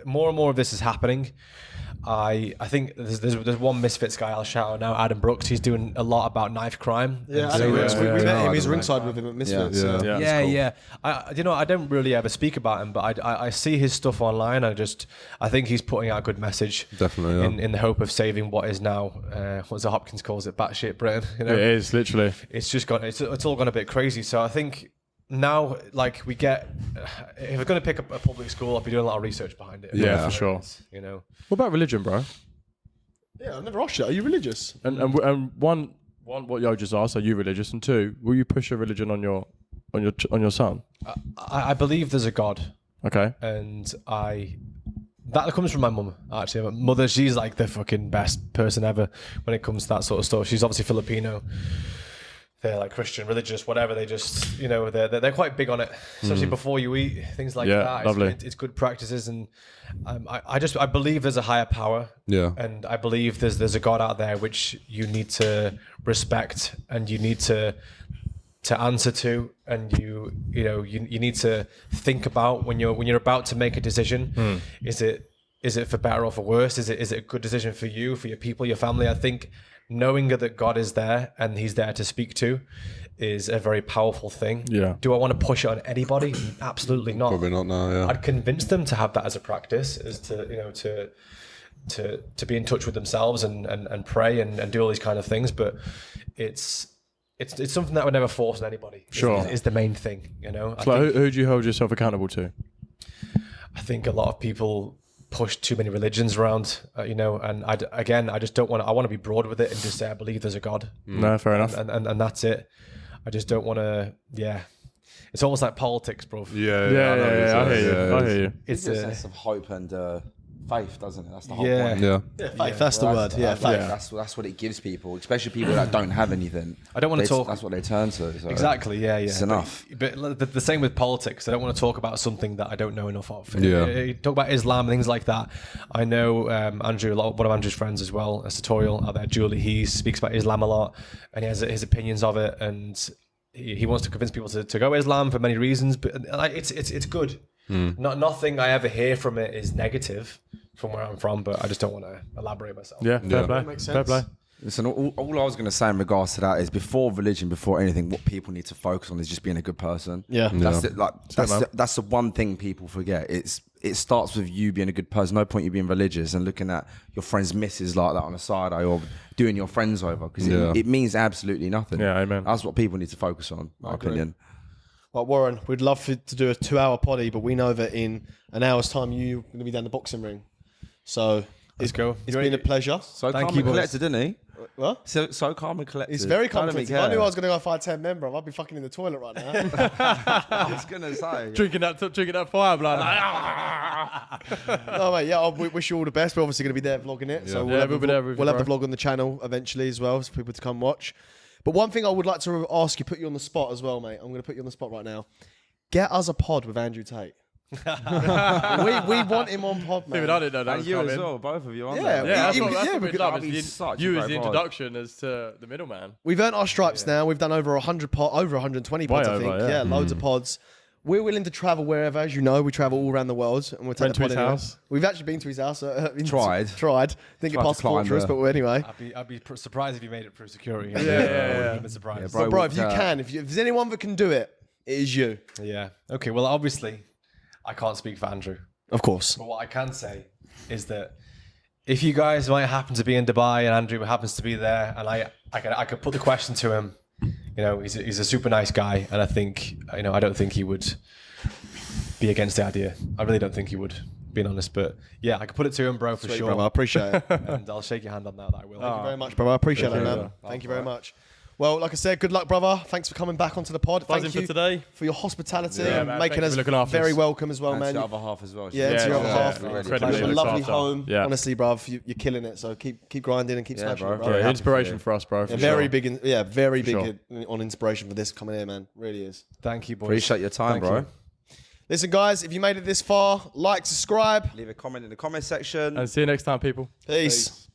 more and more of this is happening. I think there's one Misfits guy I'll shout out now, Adam Brooks. He's doing a lot about knife crime. Yeah, Adam Brooks. We met him. He's ringside with him at Misfits. Yeah. I don't really ever speak about him, but I see his stuff online. I think he's putting out a good message. Definitely. In the hope of saving what is now, what Hopkins calls it, batshit Britain. It is literally. It's just gone. It's all gone a bit crazy. So I think. Now, like, we get, if we're going to pick up a public school, I'll be doing a lot of research behind it. Yeah, for sure. What about religion, bro? Yeah, I never asked you. Are you religious? And one, what Yo just asked, are you religious? And two, will you push a religion on your son? I believe there's a God. Okay. And that comes from my mum, actually. My mother, she's like the fucking best person ever when it comes to that sort of stuff. She's obviously Filipino. they're like Christian, religious, whatever. They just, they're quite big on it, especially before you eat, things like that. Lovely. It's good practices, and I believe there's a higher power. Yeah. And I believe there's a God out there which you need to respect and you need to answer to, and you need to think about when you're about to make a decision. Is it for better or for worse? Is it a good decision for you, for your people, your family? I think knowing that God is there and he's there to speak to is a very powerful thing. Yeah. Do I want to push it on anybody? Absolutely not. Probably not now, yeah. I'd convince them to have that as a practice, as to be in touch with themselves and pray and do all these kind of things. But it's something that I would never force on anybody. Sure. Is the main thing, So who do you hold yourself accountable to? I think a lot of people push too many religions around, and I just don't want to. I want to be broad with it and just say I believe there's a God. No, fair enough. And that's it. I just don't want to. Yeah, it's almost like politics, bro. Yeah, I hear you. It's a sense of hope and faith, doesn't it? That's the whole point. Yeah. Faith, that's the word. Yeah, faith. That's what it gives people, especially people that don't have anything. I don't want to talk. That's what they turn to. So Exactly. Yeah. It's enough. But the same with politics. I don't want to talk about something that I don't know enough of. Yeah. You talk about Islam, things like that. I know Andrew, one of Andrew's friends as well, a tutorial out there, Julie. He speaks about Islam a lot, and he has his opinions of it, and he wants to convince people to go Islam for many reasons. But it's good. Nothing I ever hear from it is negative from where I'm from, but I just don't want to elaborate myself. Yeah, fair play. makes Fair sense. play. Listen, all I was going to say in regards to that is before religion, before anything, what people need to focus on is just being a good person. Yeah. That's it. Like that's the one thing people forget. It starts with you being a good person. No point you being religious and looking at your friend's misses like that on the side eye or doing your friends over because it means absolutely nothing. Yeah, amen. That's what people need to focus on, in my opinion. Well, Warren, we'd love to do a 2-hour poddy, but we know that in an hour's time you're going to be down the boxing ring. So Let's go. It's been a pleasure. So Thank calm you, and boys. collected, didn't he? What? So calm and collected. It's very Don't complicated. even If I knew care. I was going to go fight 10 men, bro, I'd be fucking in the toilet right now. I was going to say. Drinking that fire blood. No, mate, yeah, we wish you all the best. We're obviously going to be there vlogging it. So Yeah, we'll be there with you, we'll have the bro. vlog on the channel eventually as well for people to come watch. But one thing I would like to ask you, put you on the spot as well, mate. I'm going to put you on the spot right now. Get us a pod with Andrew Tate. we want him on pod, man. Even I didn't know that And was you coming. as well, both of you, aren't Yeah, they? Yeah, that's Yeah, what yeah, we'd we love. could- Is that'd be such a you great as the vibe. introduction as to the middleman. We've earned our stripes now. We've done over 100 over 120 pods, I Way think. over, Yeah, yeah. loads of pods. We're willing to travel wherever, as you know. We travel all around the world, and we'll take Went the to pod his anywhere. house. We've actually been to his house. Tried. Didn't get Tried past to the climb fortress, the- but anyway. I'd be surprised if you made it through security. Yeah. I'm surprised. Yeah, But bro, if you walked out. can, if there's anyone that can do it, it is you. Yeah. Okay. Well, obviously, I can't speak for Andrew. Of course. But what I can say is that if you guys might happen to be in Dubai and Andrew happens to be there, and I could put the question to him, he's a super nice guy, and I think I don't think he would be against the idea. I really don't think he would, being honest. But yeah, I could put it to him, bro, for Sweet, sure. brother, I appreciate it. Thank And I'll shake your hand on that. I will. you very much, brother. I appreciate that, man. Thank you very much. Well, like I said, good luck, brother. Thanks for coming back onto the pod. Buzzing Thank you for today. for your hospitality Yeah, and man. making Thank you us for looking after very us. welcome as well, And to man. the other half as well. Yeah, to your other yeah, half. yeah. You Incredibly have a looked lovely after. home. Yeah. Honestly, bruv, you're killing it. So keep grinding and keep smashing bro. it, bro. Yeah, inspiration for us, bro. Yeah, for very sure. big, very big sure. on inspiration for this coming here, man. Really is. Thank you, boys. Appreciate your time, Thank bro. you. Listen, guys, if you made it this far, like, subscribe. Leave a comment in the comment section. And see you next time, people. Peace.